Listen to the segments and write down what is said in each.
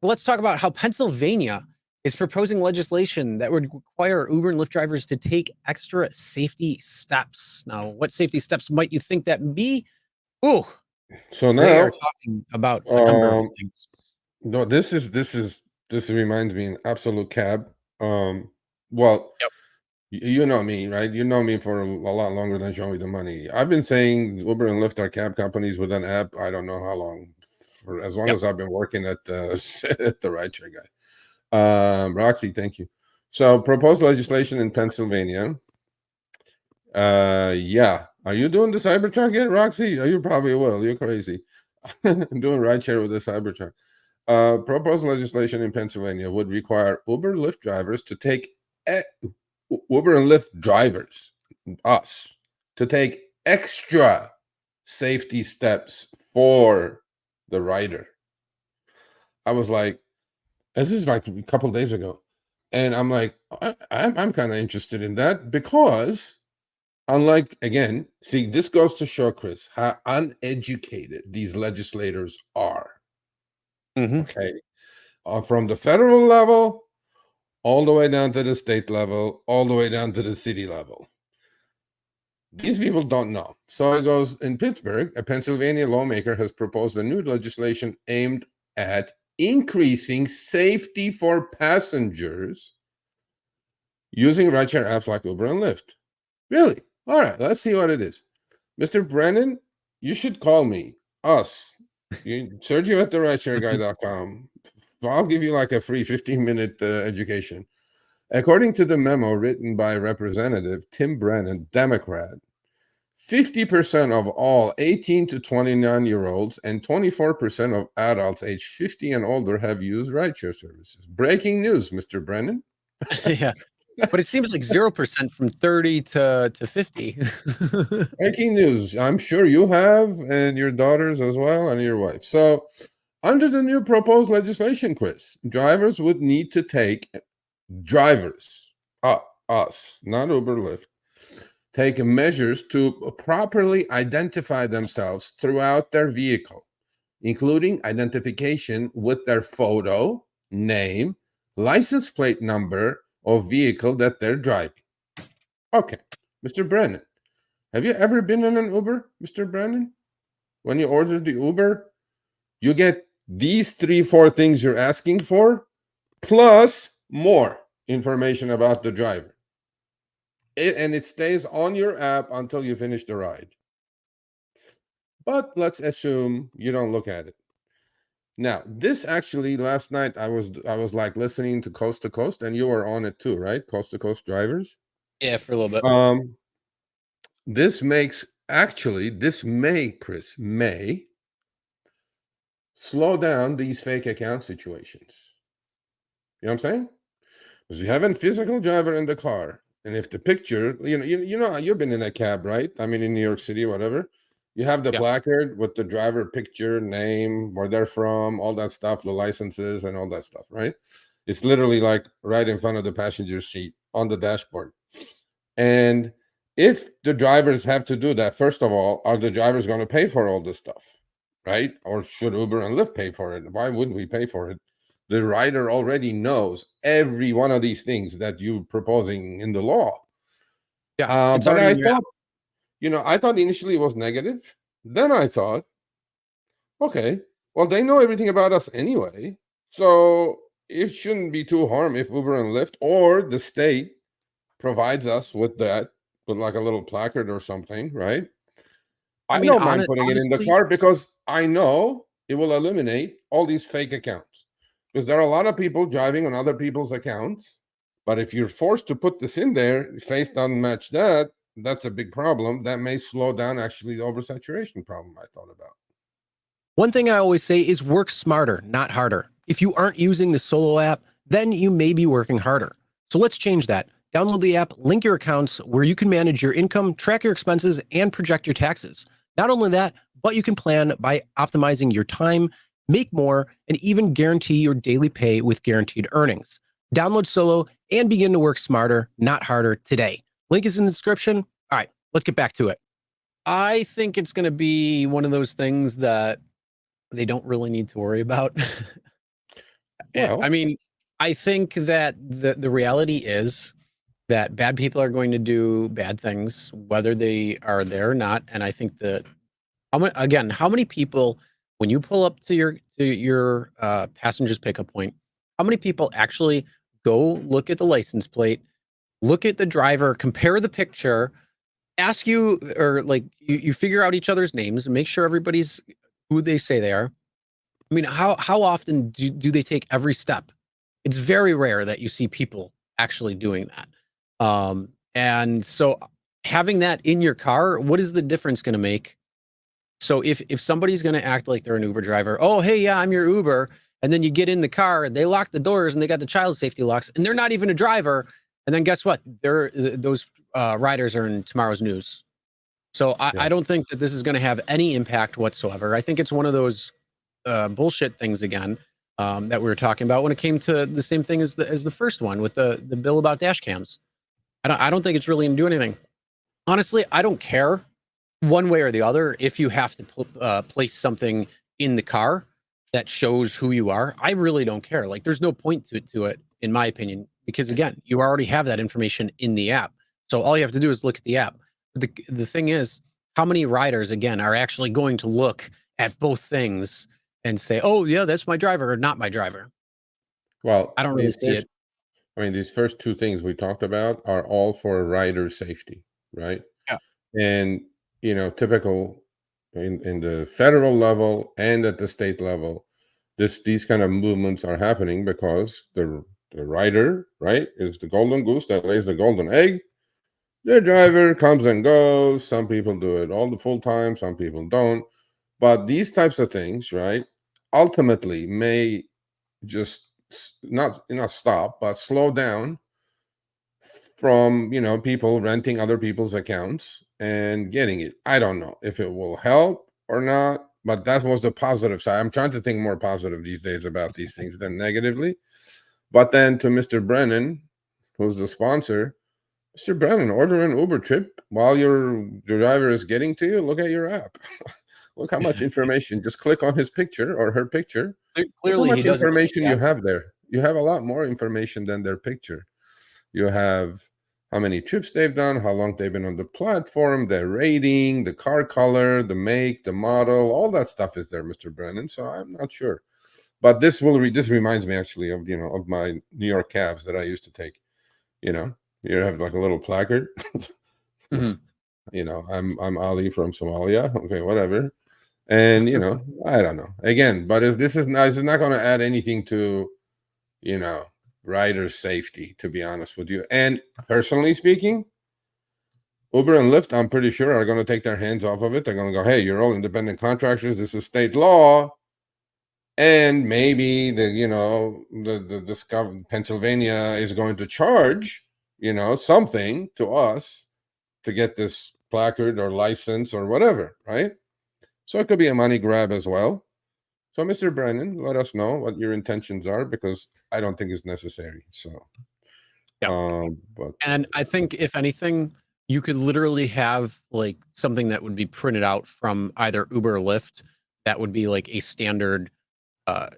Let's talk about how Pennsylvania is proposing legislation that would require Uber and Lyft drivers to take extra safety steps. Now, what safety steps might you think that be? Oh, So they now, are talking about a number of things. no, this reminds me an absolute cab. Well, Yep. you know me, right? You know me for a lot longer than Show Me the Money. I've been saying Uber and Lyft are cab companies with an app. I don't know how long, for as long as I've been working at the at the Rideshare Guy. Roxy, thank you. So, proposed legislation in Pennsylvania. Yeah. Are you doing the Cybertruck yet, Roxy? You probably will. You're crazy. Doing rideshare with the Cybertruck. Proposed legislation in Pennsylvania would require Uber Lyft drivers to take Uber and Lyft drivers, us, to take extra safety steps for the rider. I was like, this is like a couple days ago, and I'm like, I'm kind of interested in that because, unlike, again, see, this goes to show, Chris, how uneducated these legislators are. Okay, from the federal level all the way down to the state level, all the way down to the city level. These people don't know. So it goes in Pittsburgh, a Pennsylvania lawmaker has proposed a new legislation aimed at increasing safety for passengers using rideshare apps like Uber and Lyft. Really? All right, let's see what it is. Mr. Brennan, you should call me, us, Sergio at the rideshareguy.com. I'll give you like a free 15-minute education. According to the memo written by Representative Tim Brennan, Democrat, 50% of all 18 to 29-year-olds and 24% of adults aged 50 and older have used rideshare services. Breaking news, Mr. Brennan. Yeah, but it seems like 0% from 30 to 50. Breaking news. I'm sure you have, and your daughters as well, and your wife. So, under the new proposed legislation, Chris, drivers would need to take us, not Uber Lyft, take measures to properly identify themselves throughout their vehicle, including identification with their photo, name, license plate number of vehicle that they're driving. Okay, Mr. Brennan, have you ever been in an Uber, Mr. Brennan? When you order the Uber, you get these 3-4 things you're asking for, plus more information about the driver. And it stays on your app until you finish the ride. But let's assume you don't look at it. Now, this actually, last night I was like listening to Coast to Coast, and you were on it too, right? Coast to Coast drivers. Yeah, for a little bit. This may, Chris, slow down these fake account situations. You know what I'm saying? Because you have a physical driver in the car, and if the picture, you've been in a cab, right? I mean, in New York City, whatever. You have the placard with the driver picture, name, where they're from, all that stuff, the licenses and all that stuff, right? It's literally like right in front of the passenger seat on the dashboard. And if the drivers have to do that, first of all, are the drivers going to pay for all this stuff, right? Or should Uber and Lyft pay for it? Why wouldn't we pay for it? The rider already knows every one of these things that you're proposing in the law. Yeah, but I thought, I thought initially it was negative. Then I thought, okay, well, they know everything about us anyway. So it shouldn't be too harm if Uber and Lyft or the state provides us with that, with like a little placard or something, right? I don't mind putting it in the car because I know it will eliminate all these fake accounts. Because there are a lot of people driving on other people's accounts. But if you're forced to put this in there, face doesn't match that, that's a big problem. That may slow down actually the oversaturation problem I thought about. One thing I always say is work smarter, not harder. If you aren't using the Solo app, then you may be working harder. So let's change that. Download the app, link your accounts where you can manage your income, track your expenses, and project your taxes. Not only that, but you can plan by optimizing your time, make more, and even guarantee your daily pay with guaranteed earnings. Download Solo and begin to work smarter, not harder today. Link is in the description. All right, let's get back to it. I think it's going to be one of those things that they don't really need to worry about. I Well, mean, I think that the reality is that bad people are going to do bad things, whether they are there or not. And I think that how many people, when you pull up to your passenger's pickup point, how many people actually go look at the license plate, look at the driver, compare the picture, ask you, or like you figure out each other's names and make sure everybody's who they say they are. I mean, how often do they take every step? It's very rare that you see people actually doing that. And so having that in your car, what is the difference going to make? So if somebody's going to act like they're an Uber driver, oh hey, yeah, I'm your Uber, and then you get in the car, they lock the doors and they got the child safety locks, and they're not even a driver, and then guess what? Those riders are in tomorrow's news. So yeah. I don't think that this is going to have any impact whatsoever. I think it's one of those bullshit things again that we were talking about when it came to the same thing as the first one with the bill about dash cams. I don't think it's really going to do anything. Honestly, I don't care one way or the other if you have to place something in the car that shows who you are. I really don't care. Like, there's no point to it, in my opinion, because again, you already have that information in the app. So all you have to do is look at the app. The thing is, how many riders again are actually going to look at both things and say, "Oh yeah, that's my driver," or "Not my driver"? Well, I don't really see it. these first two things we talked about are all for rider safety, right? Yeah. And typical in the federal level and at the state level, these kind of movements are happening because the rider, right, is the golden goose that lays the golden egg. The driver comes and goes. Some people do it all the full time, some people don't. But these types of things, right, ultimately may just not stop, but slow down from people renting other people's accounts and getting it. I don't know if it will help or not, but that was the positive side. I'm trying to think more positive these days about these things than negatively. But then to Mr. Brennan, who's the sponsor, Mr. Brennan, order an Uber trip while your driver is getting to you. Look at your app. Look how much information. Just click on his picture or her picture. Look how Clearly, he much doesn't. information Yeah. you have there. You have a lot more information than their picture. You have how many trips they've done, how long they've been on the platform, their rating, the car color, the make, the model, all that stuff is there, Mr. Brennan. So I'm not sure. But this reminds me actually of of my New York cabs that I used to take. You have like a little placard. Mhm. I'm Ali from Somalia. Okay, whatever. And I don't know. Again, but this is not going to add anything to you know rider safety, to be honest with you. And personally speaking, Uber and Lyft, I'm pretty sure, are going to take their hands off of it. They're going to go, hey, you're all independent contractors. This is state law. And maybe the Pennsylvania is going to charge something to us to get this placard or license or whatever, right? So it could be a money grab as well. So, Mr. Brennan, let us know what your intentions are, because I don't think it's necessary. So, Yeah. but And I think if anything, you could literally have like something that would be printed out from either Uber or Lyft that would be like a standard uh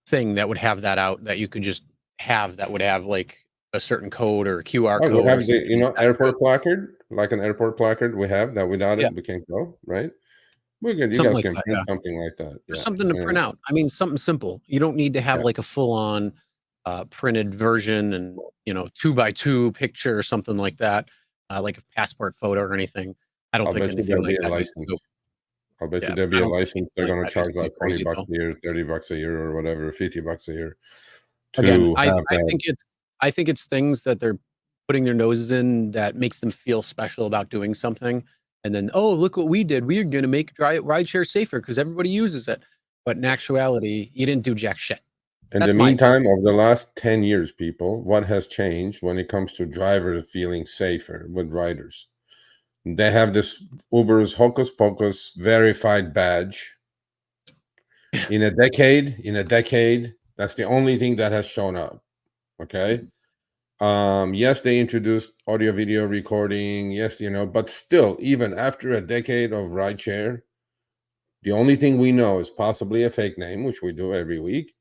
thing that would have that out that you could just have that would have like a certain code or a QR we code or have the something like that to it. airport placard, like an airport placard. We have that. Without Yeah, it, we can't go, right? You something guys like can that. print Yeah. something like that. Just Yeah, something to print out. I mean, something simple. You don't need to have yeah. like a full on printed version and, 2x2 picture or something like that, like a passport photo or anything. I don't I'll think bet you anything there'll like be a that needs to go. license. I'll bet you Yeah, there'll I be a don't think license. anything They're like going to that needs charge to go like 20 crazy bucks though. a year, 30 bucks a year, or whatever, 50 bucks a year Again, to I have I that. think it's things that they're putting their noses in that makes them feel special about doing something, and then, "Oh, look what we did. We're gonna make rideshare safer because everybody uses it." But in actuality, you didn't do jack shit. In the That's my opinion. meantime, over the last 10 years, people, what has changed when it comes to drivers feeling safer with riders? They have this Uber's hocus pocus verified badge. In a decade, that's the only thing that has shown up. Okay. Yes, they introduced audio video recording. Yes, but still, even after a decade of rideshare, the only thing we know is possibly a fake name, which we do every week.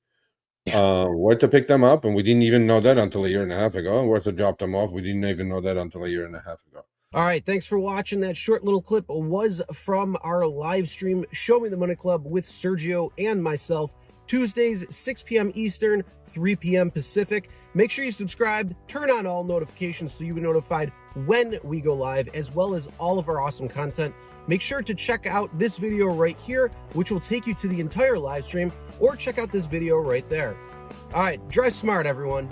Where to pick them up, and we didn't even know that until a year and a half ago. And where to drop them off, we didn't even know that until a year and a half ago. All right, thanks for watching. That short little clip was from our live stream, Show Me the Money Club with Sergio and myself, Tuesdays, 6 p.m. Eastern, 3 p.m. Pacific. Make sure you subscribe, turn on all notifications so you'll be notified when we go live, as well as all of our awesome content. Make sure to check out this video right here, which will take you to the entire live stream, or check out this video right there. All right, drive smart, everyone.